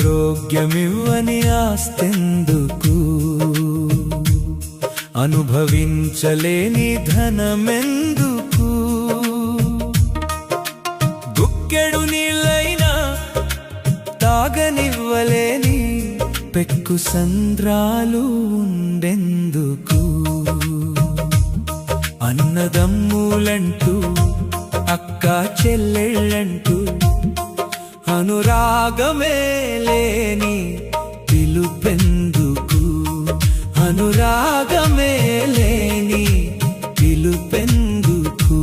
ఆరోగ్యమివ్వని ఆస్తెందుకు, అనుభవించలేని ధనమెందుకు, గుక్కెడు నీళ్ళైనా తాగనివ్వలేని పెక్కు సంద్రాలు ఉండెందుకు, అన్నదమ్ములంటూ అక్క చెల్లెళ్ళంటూ అనురాగమే లేని పిలుపెందుకు, అనురాగమే లేని పిలుపెందుకు.